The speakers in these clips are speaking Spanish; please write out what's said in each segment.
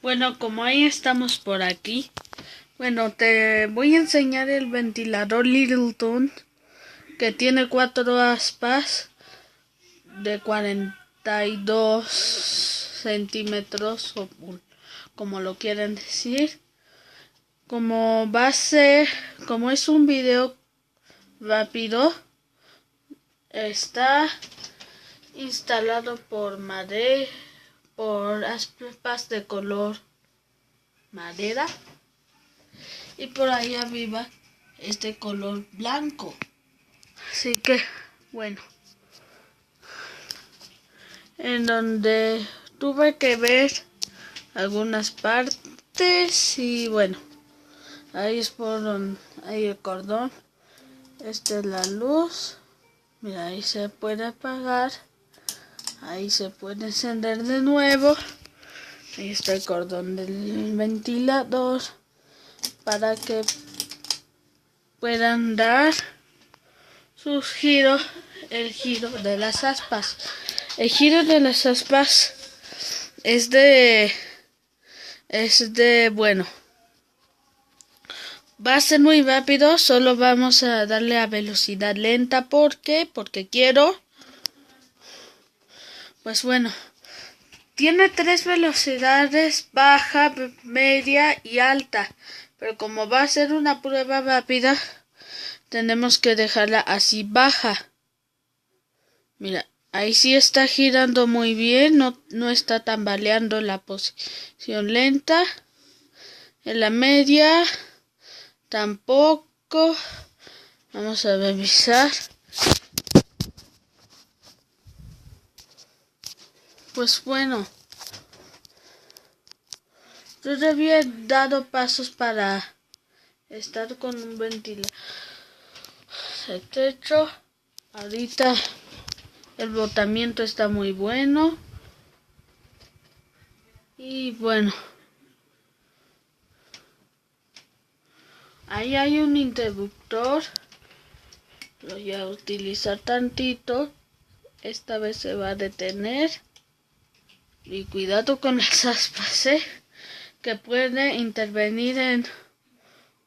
Bueno, como ahí estamos por aquí, bueno, te voy a enseñar el ventilador Littleton, que tiene 4 aspas de 42 centímetros, o como lo quieran decir. Como base, como es un video rápido, está instalado por aspas de color madera, y por ahí arriba es de color blanco. Así que, bueno, en donde tuve que ver algunas partes y bueno, ahí es por donde hay el cordón. Esta es la luz. Mira, ahí se puede apagar. Ahí se puede encender de nuevo. Ahí está el cordón del ventilador para que puedan dar sus giros, el giro de las aspas. El giro de las aspas es de bueno, va a ser muy rápido, solo vamos a darle a velocidad lenta. ¿Por qué? Porque quiero, pues bueno, tiene 3 velocidades: baja, media y alta. Pero como va a ser una prueba rápida, tenemos que dejarla así, baja. Mira, ahí sí está girando muy bien, no está tambaleando la posición lenta. En la media tampoco. Vamos a revisar. Pues bueno, yo ya había dado pasos para estar con un ventilador de techo. Ahorita el botamiento está muy bueno. Y bueno, ahí hay un interruptor. Lo voy a utilizar tantito. Esta vez se va a detener. Y cuidado con las aspas, que puede intervenir en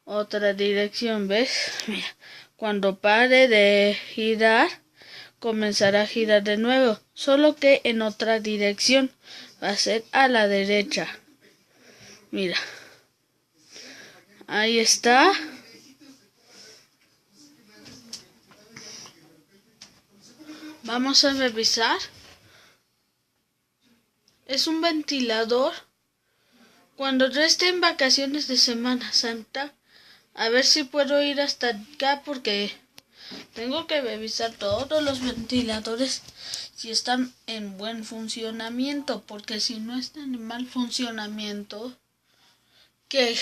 otra dirección. ¿Ves? Mira, cuando pare de girar, comenzará a girar de nuevo, solo que en otra dirección. Va a ser a la derecha. Mira, ahí está. Vamos a revisar. Es un ventilador. Cuando yo esté en vacaciones de Semana Santa, a ver si puedo ir hasta acá, porque tengo que revisar todos los ventiladores si están en buen funcionamiento, porque si no están en mal funcionamiento, ¿qué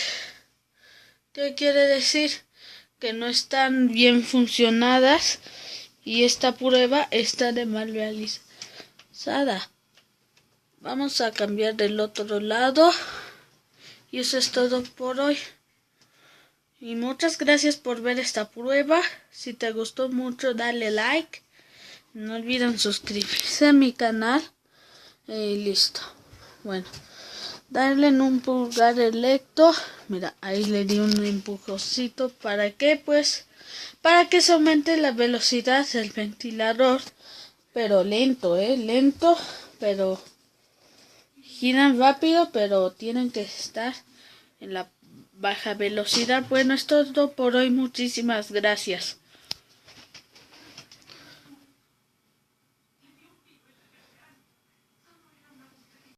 quiere decir? Que no están bien funcionadas y esta prueba está de mal realizada. Vamos a cambiar del otro lado y eso es todo por hoy. Y muchas gracias por ver esta prueba. Si te gustó mucho, dale like. No olviden suscribirse a mi canal. Y listo. Bueno, darle en un pulgar electo. Mira, ahí le di un empujoncito. ¿Para qué? Pues para que se aumente la velocidad del ventilador. Pero lento, lento. Pero giran rápido, pero tienen que estar en la baja velocidad. Bueno, es todo por hoy. Muchísimas gracias.